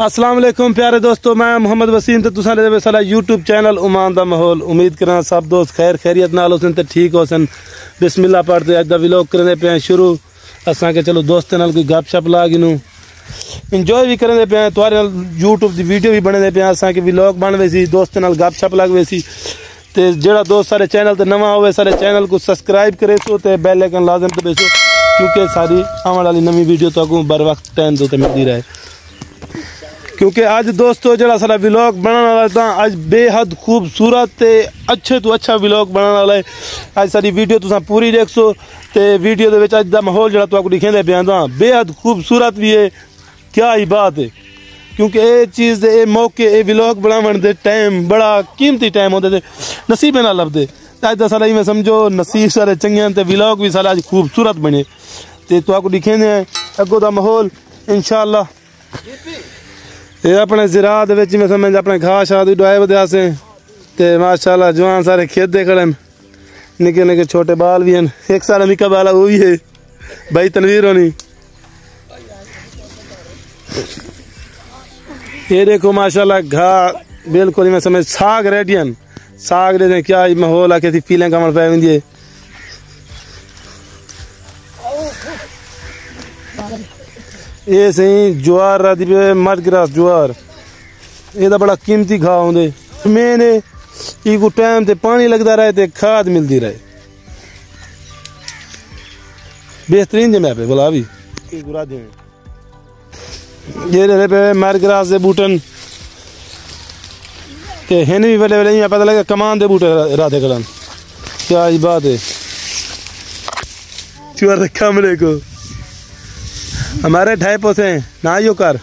अस्सलाम वालेकुम प्यारे दोस्तों, मैं मोहम्मद वसीम तो तुसां दे साला यूट्यूब चैनल उमान दा माहौल। उम्मीद करा सब दोस्त खैर खैरियत नाल होसन ते ठीक होसन। बिस्मिल्लाह पढ़ते अज दा व्लॉग करने पे शुरू। असां के चलो दोस्तें नाल कोई गपशप ला गिनू इंजॉय भी करने पे तुआरे नाल यूट्यूब दी वीडियो भी बने पे असां के व्लॉग बन वैसी दोस्तें नाल गपशप लग वैसी। ते जेड़ा दोस्त सारे चैनल ते नवा होवे सारे चैनल को सब्सक्राइब करे सो ते बेल आइकन लाजम दबाइसो क्योंकि सारी आने वाली नवी वीडियो तो बर वक्त टाइम तो मिलती रहे। क्योंकि आज दोस्तों जरा सारा व्लॉग बनाने वाला था आज बेहद खूबसूरत ते अच्छे तो अच्छा व्लॉग बनाने वाला है। आज सारी वीडियो तुसा पूरी देखो तो वीडियो दे अज दा माहौल जरा तो दिखेंदे पे था बेहद खूबसूरत भी है। क्या ही बात है क्योंकि ये चीज़ ये मौके ये व्लॉग बनावन दे टाइम बड़ा कीमती टाइम होते थे नसीबे ना लभदे। अज दा सारा में समझो नसीब सारे चंगे ते व्लॉग भी सारा अज खूबसूरत बने तो दिखेंदे अगों दा माहौल इंशाअल्लाह। ये अपने ज़रात में समझ अपने घास शाह डुआए बदे ते माशाल्लाह जवान सारे खेत खड़े निके निके छोटे बाल भी हैं। एक सारा निका बाला वो भी है भाई तनवीर होनी। ये देखो माशाल्लाह घा बिल्कुल में समझ साग रेडियन साग दे क्या माहौल आके थी फीलें कमल पै वेंदी है। ये सही ज्वार राती पे मर्द ग्रास ज्वार ये बड़ा कीमती घा होंगे मेन है टाइम ते पानी लगता रहे ते खाद मिलती रहे बेहतरीन जमे पे बोला भी ये रहे पे मर्द ग्रास दे बूटन ते हिन भी बड़े बड़े पता लगे कमान दे बूटे राधे कलन। क्या बात है चुर कमरे को हमारे ढाई पोसे ना यो कर